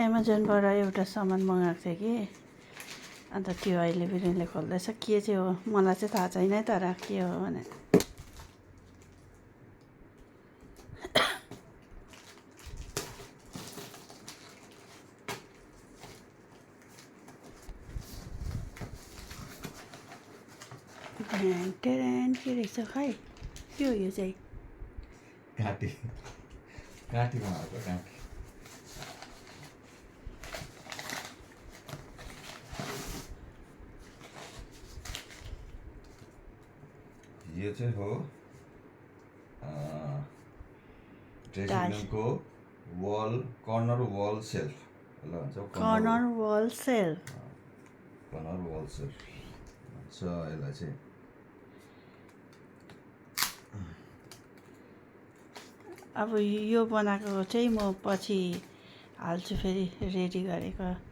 एमाजोनबाट एउटा सामान मगाएको थिएँ कि अन्त त्यो अहिले बिरेनले खोल्दैछ के चाहिँ हो मलाई चाहिँ थाहा छैन तर के हो भने टेरेन के रहेछ खै के हो यो चाहिँ काटी बनाएको काटी यो चाहिँ हो ड्रेसिङ रुमको corner wall shelf corner wall shelf भन्छ यसलाई चाहिँ अब यो बनाएको चाहिँ म पछि हाल्छु फेरि रेडी गरेको